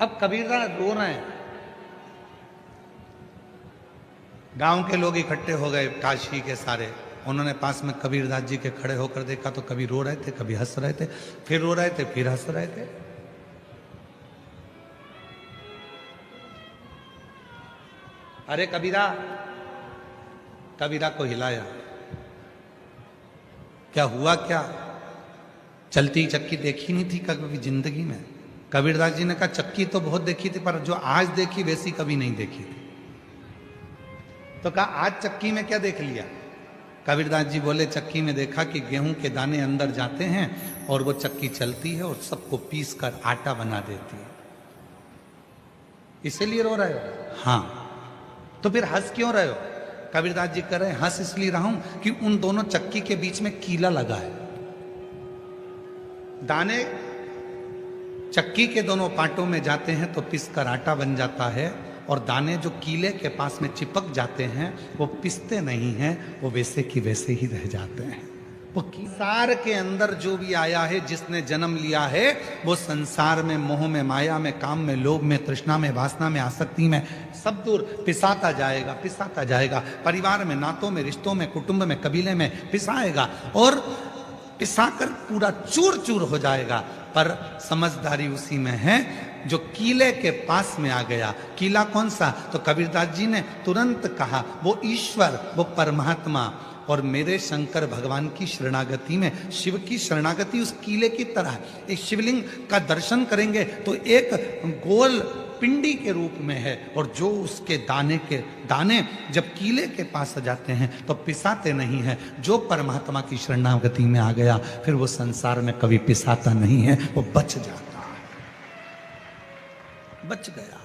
अब कबीरदास रो रहे हैं, गांव के लोग इकट्ठे हो गए, काशी के सारे। उन्होंने पास में कबीरदास जी के खड़े होकर देखा तो कभी रो रहे थे, कभी हंस रहे थे, फिर रो रहे थे, फिर हंस रहे थे। अरे कबीरा, कबीरा को हिलाया, क्या हुआ क्या? चलती चक्की देखी नहीं थी कभी जिंदगी में? कबीरदास जी ने कहा चक्की तो बहुत देखी थी, पर जो आज देखी वैसी कभी नहीं देखी थी। तो कहा आज चक्की में क्या देख लिया? कबीरदास जी बोले चक्की में देखा कि गेहूं के दाने अंदर जाते हैं और वो चक्की चलती है और सबको पीस कर आटा बना देती है। इसीलिए रो रहे हो? हाँ। तो फिर हंस क्यों रहे हो? कबीरदास जी कह रहे हंस इसलिए रहा हूं कि उन दोनों चक्की के बीच में कीला लगा है। दाने चक्की के दोनों पार्टों में जाते हैं तो पिस कर आटा बन जाता है, और दाने जो कीले के पास में चिपक जाते हैं वो पिसते नहीं हैं, वो वैसे की वैसे ही रह जाते हैं। वो संसार के अंदर जो भी आया है, जिसने जन्म लिया है, वो संसार में, मोह में, माया में, काम में, लोभ में, तृष्णा में, वासना में, आसक्ति में, सब दूर पिसाता जाएगा, पिसाता जाएगा। परिवार में, नातों में, रिश्तों में, कुटुंब में, कबीले में पिसाएगा और पिसाकर पूरा चूर चूर हो जाएगा। पर समझदारी उसी में है जो कीले के पास में आ गया। कीला कौन सा? तो कबीरदास जी ने तुरंत कहा वो ईश्वर, वो परमात्मा। और मेरे शंकर भगवान की शरणागति में, शिव की शरणागति उस कीले की तरह। एक शिवलिंग का दर्शन करेंगे तो एक गोल पिंडी के रूप में है, और जो उसके दाने जब कीले के पास जाते हैं तो पिसाते नहीं हैं। जो परमात्मा की शरणागति में आ गया फिर वो संसार में कभी पिसाता नहीं है, वो बच जाता है, बच गया।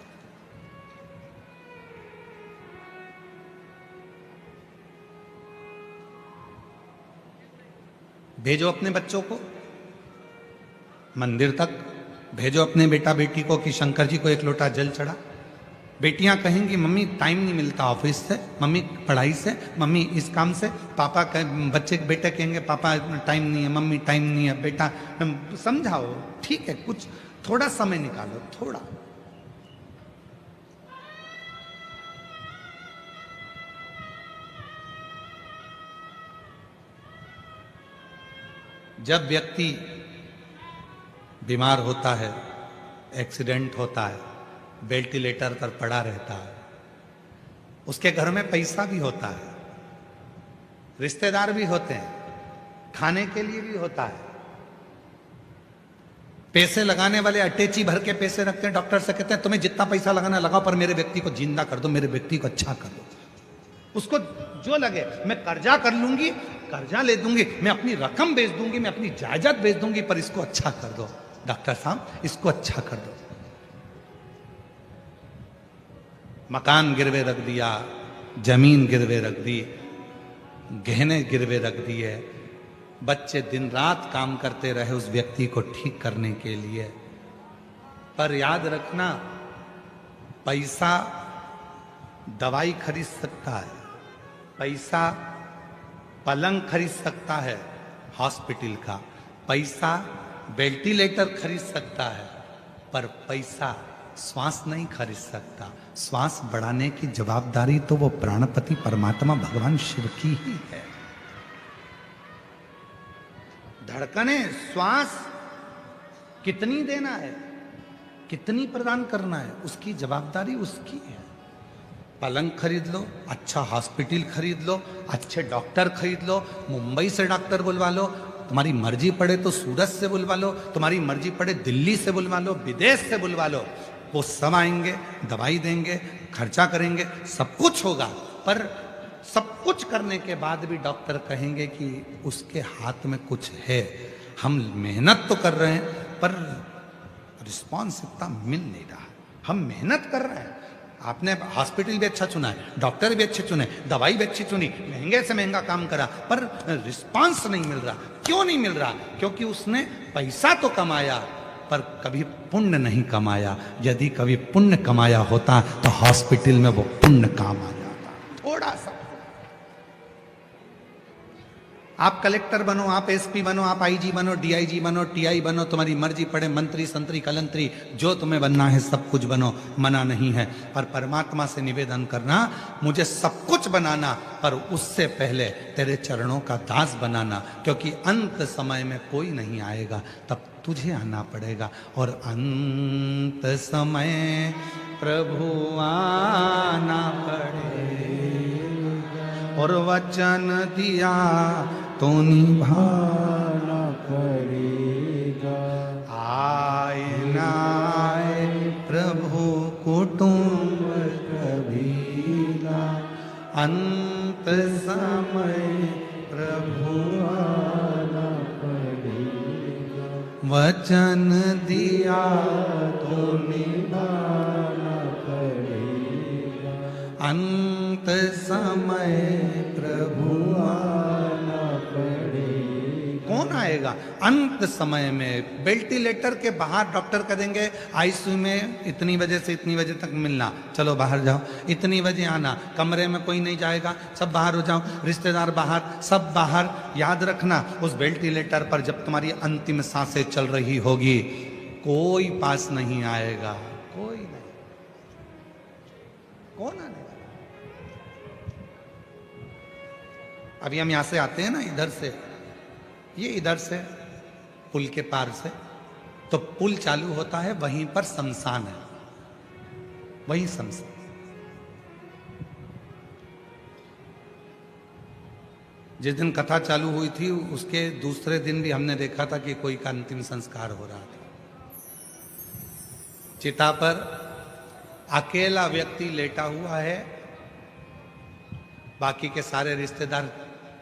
भेजो अपने बच्चों को मंदिर तक, भेजो अपने बेटा बेटी को कि शंकर जी को एक लोटा जल चढ़ा। बेटियां कहेंगी मम्मी टाइम नहीं मिलता ऑफिस से, मम्मी पढ़ाई से, मम्मी इस काम से। पापा बेटे कहेंगे पापा टाइम नहीं है, मम्मी टाइम नहीं है। बेटा समझाओ, ठीक है, कुछ थोड़ा समय निकालो, थोड़ा। जब व्यक्ति बीमार होता है, एक्सीडेंट होता है, वेंटिलेटर पर पड़ा रहता है, उसके घर में पैसा भी होता है, रिश्तेदार भी होते हैं, खाने के लिए भी होता है। पैसे लगाने वाले अटैची भर के पैसे रखते हैं, डॉक्टर से कहते हैं तुम्हें जितना पैसा लगाना लगाओ, पर मेरे व्यक्ति को जिंदा कर दो, मेरे व्यक्ति को अच्छा कर दो। उसको जो लगे, मैं कर्जा कर लूंगी, कर्जा ले दूंगी, मैं अपनी रकम बेच दूंगी, मैं अपनी जायदाद बेच दूंगी, पर इसको अच्छा कर दो डॉक्टर साहब, इसको अच्छा कर दो। मकान गिरवे रख दिया, जमीन गिरवे रख दी, गहने गिरवे रख दिए, बच्चे दिन रात काम करते रहे उस व्यक्ति को ठीक करने के लिए। पर याद रखना, पैसा दवाई खरीद सकता है, पैसा पलंग खरीद सकता है हॉस्पिटल का, पैसा वेंटिलेटर खरीद सकता है, पर पैसा श्वास नहीं खरीद सकता। श्वास बढ़ाने की जवाबदारी तो वो प्राणपति परमात्मा भगवान शिव की ही है। धड़कने, श्वास कितनी देना है, कितनी प्रदान करना है, उसकी जवाबदारी उसकी है। पलंग खरीद लो, अच्छा हॉस्पिटल खरीद लो, अच्छे डॉक्टर खरीद लो, मुंबई से डॉक्टर बुलवा लो, तुम्हारी मर्जी पड़े तो सूरत से बुलवा लो, तुम्हारी मर्जी पड़े दिल्ली से बुलवा लो, विदेश से बुलवा लो, वो सब आएंगे, दवाई देंगे, खर्चा करेंगे, सब कुछ होगा। पर सब कुछ करने के बाद भी डॉक्टर कहेंगे कि उसके हाथ में कुछ है, हम मेहनत तो कर रहे हैं पर रिस्पॉन्स इतना मिल नहीं रहा। हम मेहनत कर रहे हैं, आपने हॉस्पिटल भी अच्छा चुना है, डॉक्टर भी अच्छे चुने, दवाई भी अच्छी चुनी, महंगे से महंगा काम करा, पर रिस्पांस नहीं मिल रहा। क्यों नहीं मिल रहा? क्योंकि उसने पैसा तो कमाया पर कभी पुण्य नहीं कमाया। यदि कभी पुण्य कमाया होता तो हॉस्पिटल में वो पुण्य काम आ जाता। थोड़ा सा आप कलेक्टर बनो, आप एसपी बनो, आप आईजी बनो, डीआईजी बनो, टीआई बनो, तुम्हारी मर्जी पड़े, मंत्री संतरी कलंतरी, जो तुम्हें बनना है सब कुछ बनो, मना नहीं है। पर परमात्मा से निवेदन करना, मुझे सब कुछ बनाना, पर उससे पहले तेरे चरणों का दास बनाना, क्योंकि अंत समय में कोई नहीं आएगा, तब तुझे आना पड़ेगा। और अंत समय प्रभु आना पड़ेगा, और वचन दिया तो निभाना पड़ेगा। आए ना आए प्रभु कुटुंब कबीला, अंत समय प्रभु आना पड़ेगा, वचन दिया तो निभाना पड़ेगा, अंत समय प्रभु आना पड़ेगा। कौन आएगा अंत समय में? वेंटिलेटर के बाहर डॉक्टर कह देंगे आईसीयू में इतनी बजे से इतनी बजे तक मिलना, चलो बाहर जाओ, इतनी बजे आना, कमरे में कोई नहीं जाएगा, सब बाहर हो जाओ, रिश्तेदार बाहर, सब बाहर। याद रखना, उस वेंटिलेटर पर जब तुम्हारी अंतिम सांसें चल रही होगी, कोई पास नहीं आएगा, कोई नहीं। कौन आने? अभी हम यहां से आते हैं ना, इधर से, ये इधर से पुल के पार से, तो पुल चालू होता है, वहीं पर शमशान है, वहीं शमशान। जिस दिन कथा चालू हुई थी उसके दूसरे दिन भी हमने देखा था कि कोई का अंतिम संस्कार हो रहा था। चिता पर अकेला व्यक्ति लेटा हुआ है, बाकी के सारे रिश्तेदार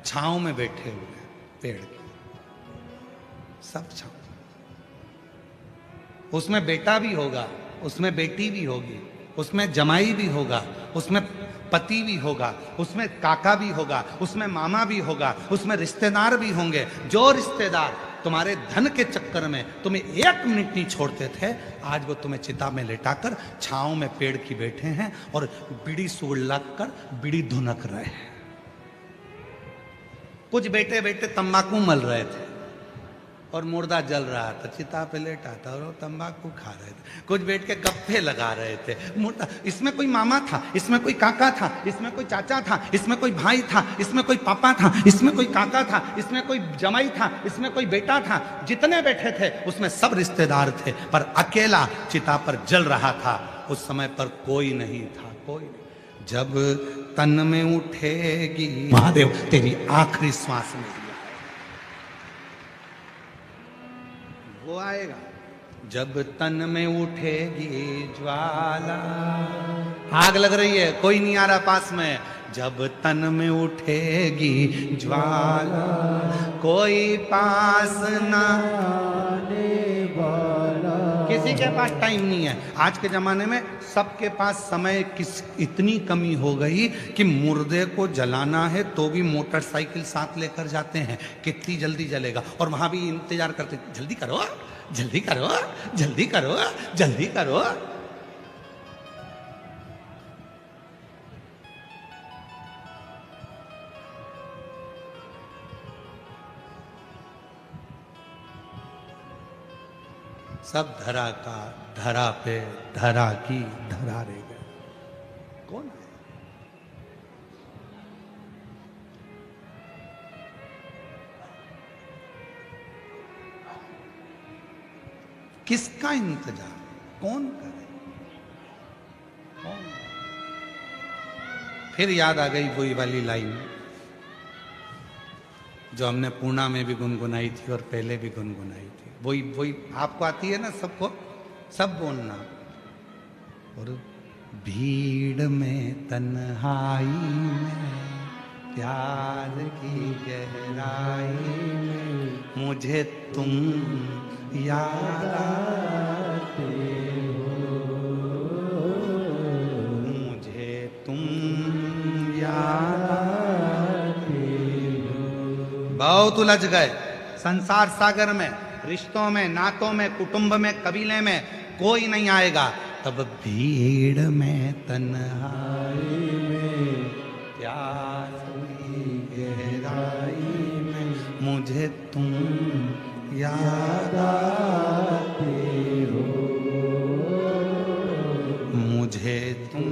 छांव में बैठे हुए हैं, पेड़ के सब छांव। उसमें बेटा भी होगा, उसमें बेटी भी होगी, उसमें जमाई भी होगा, उसमें पति भी होगा, उसमें काका भी होगा, उसमें मामा भी होगा, उसमें रिश्तेदार भी होंगे। जो रिश्तेदार तुम्हारे धन के चक्कर में तुम्हें एक मिनट नहीं छोड़ते थे, आज वो तुम्हें चिता में लेटाकर छांव में पेड़ की बैठे हैं और बीड़ी सूड़ लगकर बीड़ी धुनक रहे हैं। कुछ बेटे बेटे तंबाकू मल रहे थे और मुर्दा जल रहा था, चिता पे लेटा था और वो तंबाकू खा रहे थे। कुछ बैठ के गप्पे लगा रहे थे, मुर्दा, इसमें कोई मामा था, इसमें कोई काका था, इसमें कोई चाचा था, इसमें कोई भाई था, इसमें कोई पापा था, इसमें कोई काका था, इसमें कोई जमाई था, इसमें कोई बेटा था। जितने बैठे थे उसमें सब रिश्तेदार थे, पर अकेला चिता पर जल रहा था। उस समय पर कोई नहीं था, कोई नहीं। जब तन में उठेगी महादेव तेरी आखिरी श्वास में, वो आएगा। जब तन में उठेगी ज्वाला, आग लग रही है, कोई नहीं आ रहा पास में। जब तन में उठेगी ज्वाला, कोई पास ना आने वाला। किसी के पास टाइम नहीं है। आज के जमाने में सबके पास समय इतनी कमी हो गई कि मुर्दे को जलाना है तो भी मोटरसाइकिल साथ लेकर जाते हैं, कितनी जल्दी जलेगा, और वहां भी इंतजार करते, जल्दी करो जल्दी करो जल्दी करो जल्दी करो। सब धरा का धरा पे, धरा की धरा रह गए। कौन है? किसका इंतजार? कौन करे? कौन? फिर याद आ गई वही वाली लाइन जो हमने पूना में भी गुनगुनाई थी और पहले भी गुनगुनाई थी। वही वही आपको आती है ना, सबको सब बोलना। और भीड़ में तन्हाई में, प्यार की गहराई में, मुझे तुम याद आते हो, मुझे तुम याद आते हो। बहुत उलझ गए संसार सागर में, रिश्तों में, नातों में, कुटुंब में, कबीले में कोई नहीं आएगा। तब भीड़ में तन्हाई में, प्यार की गहराई में, मुझे तुम याद आते हो, मुझे तुम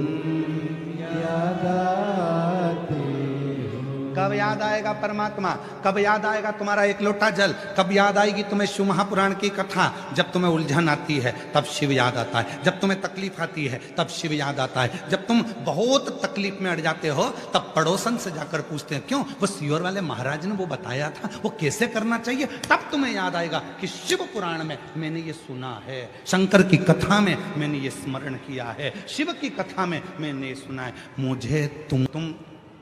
याद आते हो। कब याद आएगा परमात्मा? कब याद आएगा तुम्हारा एक लोटा जल? कब याद आएगी तुम्हें शिव महापुराण की कथा? जब तुम्हें उलझन आती है तब शिव याद आता है, जब तुम्हें तकलीफ आती है तब शिव याद आता है, जब तुम बहुत तकलीफ में अड़ जाते हो तब पड़ोसन से जाकर पूछते हैं क्यों, वो सियोर वाले महाराज ने वो बताया था, वो कैसे करना चाहिए, तब तुम्हें याद आएगा कि शिव पुराण में मैंने ये सुना है, शंकर की कथा में मैंने ये स्मरण किया है, शिव की कथा में मैंने ये सुना है। मुझे तुम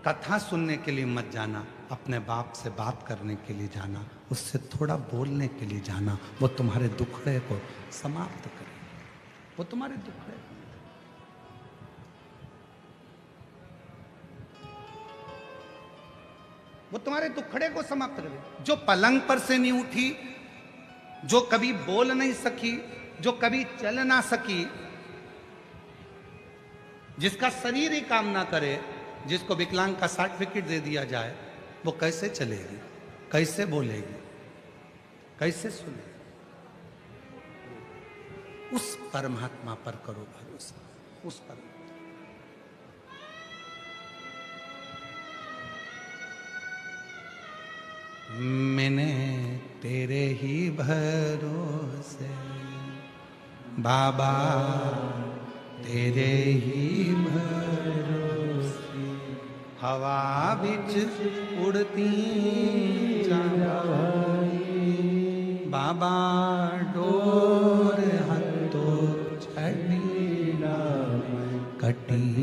कथा सुनने के लिए मत जाना, अपने बाप से बात करने के लिए जाना, उससे थोड़ा बोलने के लिए जाना, वो तुम्हारे दुखड़े को समाप्त करे, वो तुम्हारे दुखड़े, वो तुम्हारे दुखड़े को समाप्त करे। जो पलंग पर से नहीं उठी, जो कभी बोल नहीं सकी, जो कभी चल ना सकी, जिसका शरीर ही काम ना करे, जिसको विकलांग का सर्टिफिकेट दे दिया जाए, वो कैसे चलेगी, कैसे बोलेगी, कैसे सुनेगी? उस परमात्मा पर करो भरोसा, उस पर। मैंने तेरे ही भरोसे बाबा, तेरे ही भरोसे हवा बिच उड़ती बाबा, डोर हतो छड़ी कटी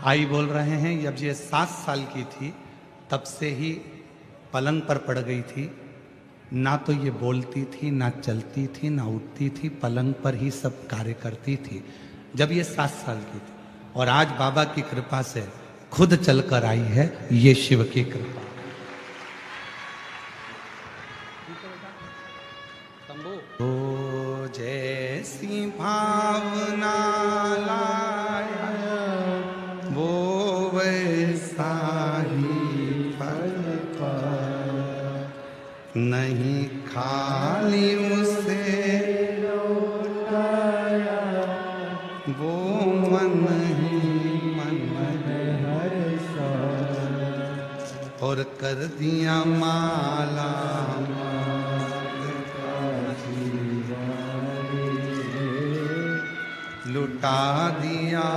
आई बोल रहे हैं जब ये 7 साल की थी तब से ही पलंग पर पड़ गई थी, ना तो ये बोलती थी, ना चलती थी, ना उठती थी, पलंग पर ही सब कार्य करती थी जब ये 7 साल की थी। और आज बाबा की कृपा से खुद चलकर आई है, ये शिव की कृपा। तो जैसी भावना लाया वो वैसा ही फल पाया, नहीं खाली उसे लौटाया, वो मन ही मन हर्षा, और कर दिया माला लुटा दिया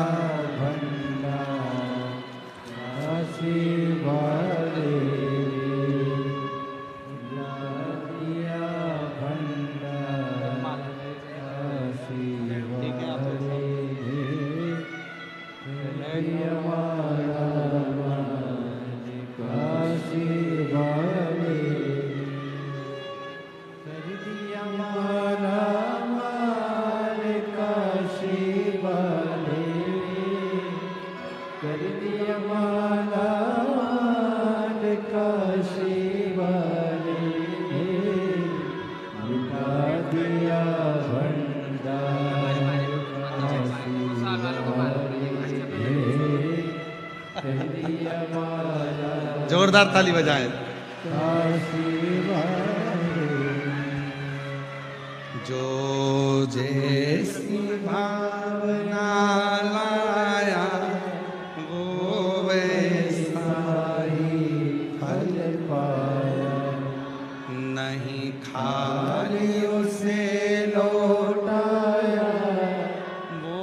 जोरदार ताली बजाएं। जो जैसी भावना लाया वो वैसा ही फल पाया, नहीं खाली उसे लौटाया, वो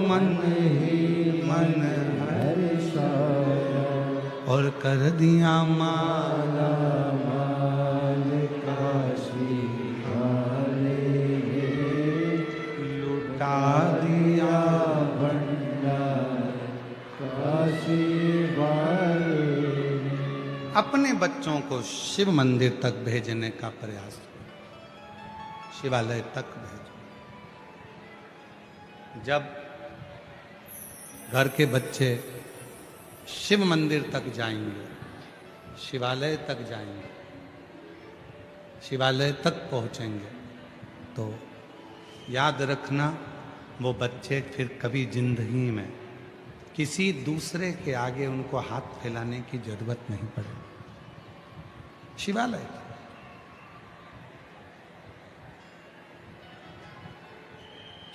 मन ही मन हर्षाया, और कर दिया माला माल काशी वाले, लुटा दिया भंडार काशी वाले। अपने बच्चों को शिव मंदिर तक भेजने का प्रयास, शिवालय तक भेजो। जब घर के बच्चे शिव मंदिर तक जाएंगे, शिवालय तक जाएंगे, शिवालय तक पहुंचेंगे तो याद रखना, वो बच्चे फिर कभी जिंदगी में किसी दूसरे के आगे उनको हाथ फैलाने की जरूरत नहीं पड़े। शिवालय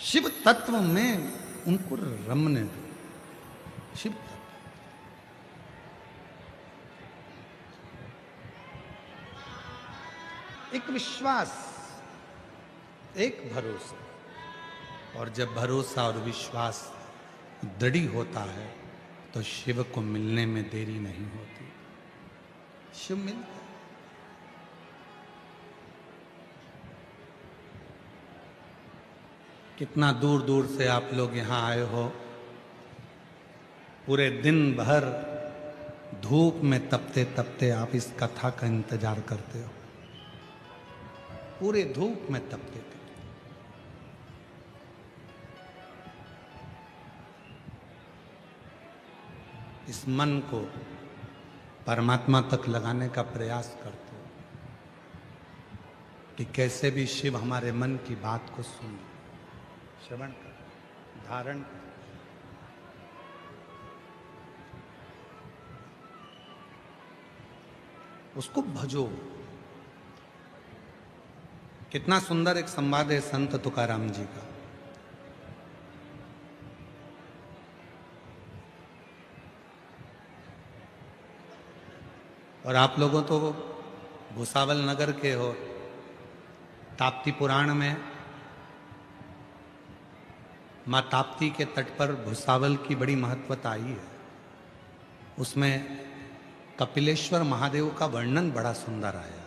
शिव तत्व में उनको रमने दो। शिव तत्व, एक विश्वास, एक भरोसा, और जब भरोसा और विश्वास दृढ़ होता है तो शिव को मिलने में देरी नहीं होती। शिव मिलता है। कितना दूर दूर से आप लोग यहां आए हो, पूरे दिन भर धूप में तपते तपते आप इस कथा का इंतजार करते हो, पूरे धूप में तपते थे। इस मन को परमात्मा तक लगाने का प्रयास करते हो कि कैसे भी शिव हमारे मन की बात को सुन, श्रवण कर, धारण कर। उसको भजो। कितना सुंदर एक संवाद है संत तुकाराम जी का। और आप लोगों तो भुसावल नगर के हो। ताप्ती पुराण में माँ ताप्ती के तट पर भुसावल की बड़ी महत्वता आई है। उसमें कपिलेश्वर महादेव का वर्णन बड़ा सुंदर आया।